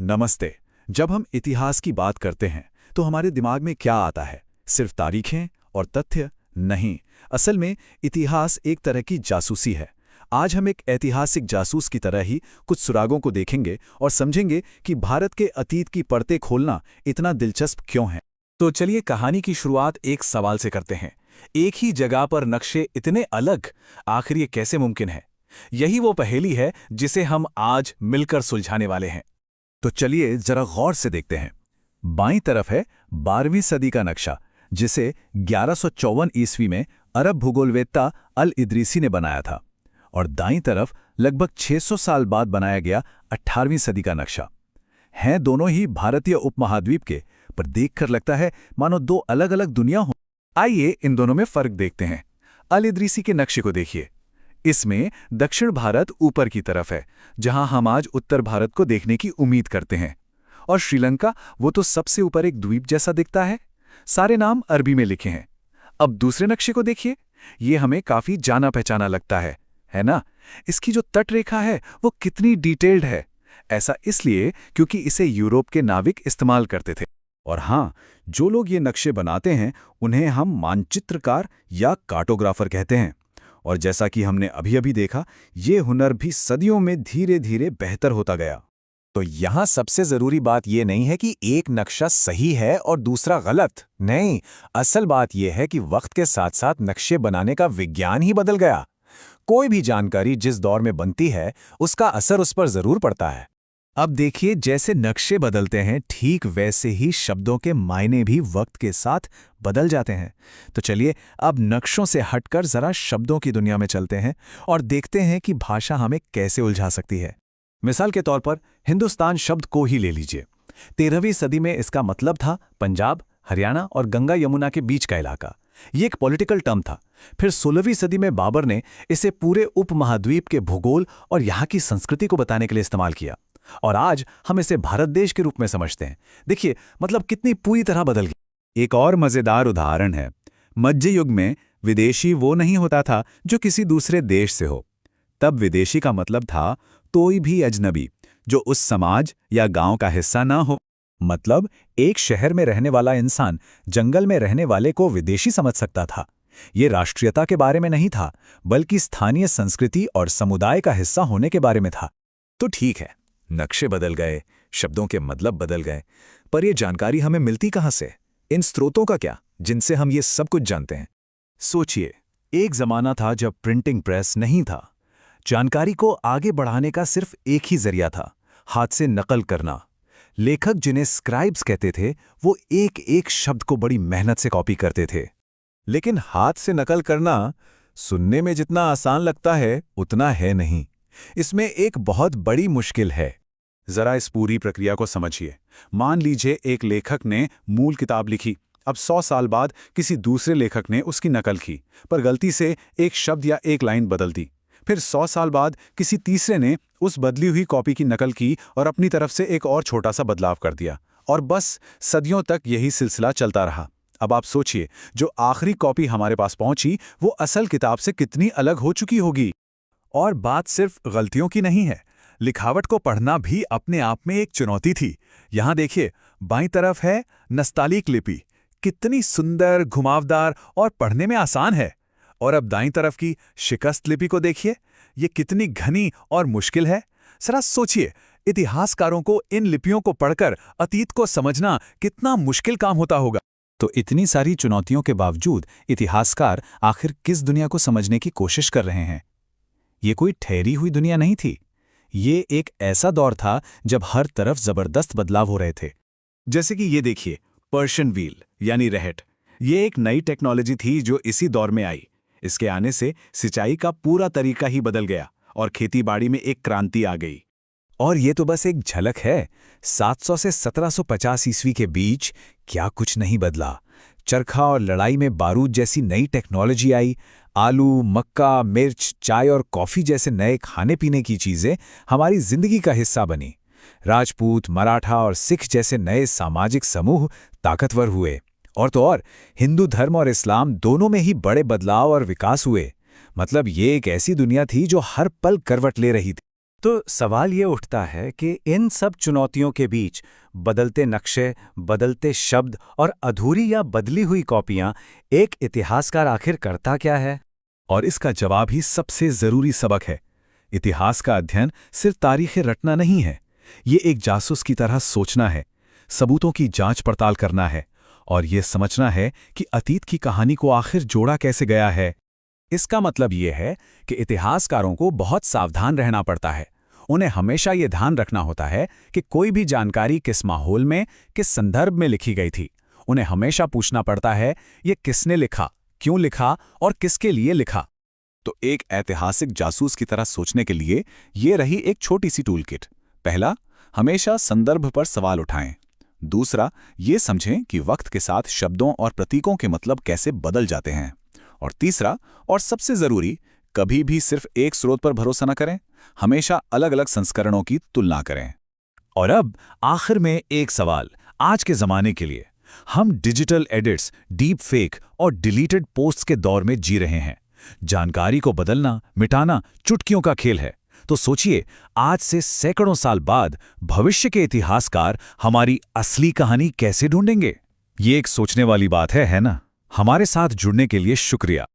नमस्ते। जब हम इतिहास की बात करते हैं तो हमारे दिमाग में क्या आता है? सिर्फ तारीखें और तथ्य? नहीं, असल में इतिहास एक तरह की जासूसी है। आज हम एक ऐतिहासिक जासूस की तरह ही कुछ सुरागों को देखेंगे और समझेंगे कि भारत के अतीत की परतें खोलना इतना दिलचस्प क्यों है। तो चलिए कहानी की शुरुआत एक सवाल से करते हैं। एक ही जगह पर नक्शे इतने अलग, आखिर ये कैसे मुमकिन है? यही वो पहेली है जिसे हम आज मिलकर सुलझाने वाले हैं। तो चलिए जरा गौर से देखते हैं। बाईं तरफ है 12वीं सदी का नक्शा, जिसे 1154 ईस्वी में अरब भूगोलवेत्ता अल इदरीसी ने बनाया था, और दाईं तरफ लगभग 600 साल बाद बनाया गया 18वीं सदी का नक्शा। हैं दोनों ही भारतीय उपमहाद्वीप के, पर देखकर लगता है मानो दो अलग अलग दुनिया हो। आइए इन दोनों में फर्क देखते हैं। अल इदरीसी के नक्शे को देखिए। इसमें दक्षिण भारत ऊपर की तरफ है, जहां हम आज उत्तर भारत को देखने की उम्मीद करते हैं, और श्रीलंका वो तो सबसे ऊपर एक द्वीप जैसा दिखता है। सारे नाम अरबी में लिखे हैं। अब दूसरे नक्शे को देखिए। ये हमें काफी जाना पहचाना लगता है ना? इसकी जो तटरेखा है वो कितनी डिटेल्ड है। ऐसा इसलिए क्योंकि इसे यूरोप के नाविक इस्तेमाल करते थे। और हाँ, जो लोग ये नक्शे बनाते हैं उन्हें हम मानचित्रकार या कार्टोग्राफर कहते हैं। और जैसा कि हमने अभी-अभी देखा, ये हुनर भी सदियों में धीरे-धीरे बेहतर होता गया। तो यहाँ सबसे जरूरी बात यह नहीं है कि एक नक्शा सही है और दूसरा गलत। नहीं, असल बात यह है कि वक्त के साथ साथ नक्शे बनाने का विज्ञान ही बदल गया। कोई भी जानकारी जिस दौर में बनती है, उसका असर उस पर जरूर पड़ता है। अब देखिए, जैसे नक्शे बदलते हैं, ठीक वैसे ही शब्दों के मायने भी वक्त के साथ बदल जाते हैं। तो चलिए अब नक्शों से हटकर जरा शब्दों की दुनिया में चलते हैं और देखते हैं कि भाषा हमें कैसे उलझा सकती है। मिसाल के तौर पर हिंदुस्तान शब्द को ही ले लीजिए। 13वीं सदी में इसका मतलब था पंजाब, हरियाणा और गंगा यमुना के बीच का इलाका। ये एक पॉलिटिकल टर्म था। फिर 16वीं सदी में बाबर ने इसे पूरे उपमहाद्वीप के भूगोल और यहाँ की संस्कृति को बताने के लिए इस्तेमाल किया, और आज हम इसे भारत देश के रूप में समझते हैं। देखिए, मतलब कितनी पूरी तरह बदल गई। एक और मजेदार उदाहरण है। मध्य युग में विदेशी वो नहीं होता था जो किसी दूसरे देश से हो। तब विदेशी का मतलब था कोई भी अजनबी जो उस समाज या गांव का हिस्सा ना हो। मतलब एक शहर में रहने वाला इंसान जंगल में रहने वाले को विदेशी समझ सकता था। ये राष्ट्रीयता के बारे में नहीं था, बल्कि स्थानीय संस्कृति और समुदाय का हिस्सा होने के बारे में था। तो ठीक है, नक्शे बदल गए, शब्दों के मतलब बदल गए, पर यह जानकारी हमें मिलती कहाँ से? इन स्रोतों का क्या, जिनसे हम ये सब कुछ जानते हैं? सोचिए, एक जमाना था जब प्रिंटिंग प्रेस नहीं था। जानकारी को आगे बढ़ाने का सिर्फ एक ही जरिया था, हाथ से नकल करना। लेखक, जिन्हें स्क्राइब्स कहते थे, वो एक एक शब्द को बड़ी मेहनत से कॉपी करते थे। लेकिन हाथ से नकल करना सुनने में जितना आसान लगता है, उतना है नहीं। इसमें एक बहुत बड़ी मुश्किल है। जरा इस पूरी प्रक्रिया को समझिए। मान लीजिए एक लेखक ने मूल किताब लिखी। अब 100 साल बाद किसी दूसरे लेखक ने उसकी नकल की, पर गलती से एक शब्द या एक लाइन बदल दी। फिर 100 साल बाद किसी तीसरे ने उस बदली हुई कॉपी की नकल की और अपनी तरफ से एक और छोटा सा बदलाव कर दिया, और बस सदियों तक यही सिलसिला चलता रहा। अब आप सोचिए, जो आखिरी कॉपी हमारे पास पहुंची वो असल किताब से कितनी अलग हो चुकी होगी। और बात सिर्फ गलतियों की नहीं है, लिखावट को पढ़ना भी अपने आप में एक चुनौती थी। यहां देखिए, बाईं तरफ है नस्तालीक लिपि, कितनी सुंदर, घुमावदार और पढ़ने में आसान है। और अब दाईं तरफ की शिकस्त लिपि को देखिए, ये कितनी घनी और मुश्किल है। जरा सोचिए, इतिहासकारों को इन लिपियों को पढ़कर अतीत को समझना कितना मुश्किल काम होता होगा। तो इतनी सारी चुनौतियों के बावजूद इतिहासकार आखिर किस दुनिया को समझने की कोशिश कर रहे हैं? ये कोई ठहरी हुई दुनिया नहीं थी। ये एक ऐसा दौर था जब हर तरफ जबरदस्त बदलाव हो रहे थे। जैसे कि ये देखिए, पर्शियन व्हील यानी रहट। ये एक नई टेक्नोलॉजी थी जो इसी दौर में आई। इसके आने से सिंचाई का पूरा तरीका ही बदल गया और खेतीबाड़ी में एक क्रांति आ गई। और ये तो बस एक झलक है। 700 से 1750 ईस्वी के बीच क्या कुछ नहीं बदला। चरखा और लड़ाई में बारूद जैसी नई टेक्नोलॉजी आई। आलू, मक्का, मिर्च, चाय और कॉफी जैसे नए खाने पीने की चीजें हमारी जिंदगी का हिस्सा बनी। राजपूत, मराठा और सिख जैसे नए सामाजिक समूह ताकतवर हुए। और तो और हिंदू धर्म और इस्लाम दोनों में ही बड़े बदलाव और विकास हुए। मतलब ये एक ऐसी दुनिया थी जो हर पल करवट ले रही थी। तो सवाल ये उठता है कि इन सब चुनौतियों के बीच बदलते नक्शे, बदलते शब्द और अधूरी या बदली हुई कॉपियां, एक इतिहासकार आखिर करता क्या है? और इसका जवाब ही सबसे जरूरी सबक है। इतिहास का अध्ययन सिर्फ तारीखें रटना नहीं है, ये एक जासूस की तरह सोचना है, सबूतों की जांच पड़ताल करना है और ये समझना है कि अतीत की कहानी को आखिर जोड़ा कैसे गया है। इसका मतलब ये है कि इतिहासकारों को बहुत सावधान रहना पड़ता है। उन्हें हमेशा ये ध्यान रखना होता है कि कोई भी जानकारी किस माहौल में, किस संदर्भ में लिखी गई थी। उन्हें हमेशा पूछना पड़ता है, ये किसने लिखा, क्यों लिखा और किसके लिए लिखा। तो एक ऐतिहासिक जासूस की तरह सोचने के लिए ये रही एक छोटी सी टूल किट। पहला, हमेशा संदर्भ पर सवाल उठाएं। दूसरा, ये समझें कि वक्त के साथ शब्दों और प्रतीकों के मतलब कैसे बदल जाते हैं। और तीसरा, और सबसे जरूरी, कभी भी सिर्फ एक स्रोत पर भरोसा न करें, हमेशा अलग अलग संस्करणों की तुलना करें। और अब आखिर में एक सवाल आज के जमाने के लिए। हम डिजिटल एडिट्स, डीप फेक और डिलीटेड पोस्ट्स के दौर में जी रहे हैं। जानकारी को बदलना, मिटाना चुटकियों का खेल है। तो सोचिए, आज से सैकड़ों साल बाद भविष्य के इतिहासकार हमारी असली कहानी कैसे ढूंढेंगे? ये एक सोचने वाली बात है ना? हमारे साथ जुड़ने के लिए शुक्रिया।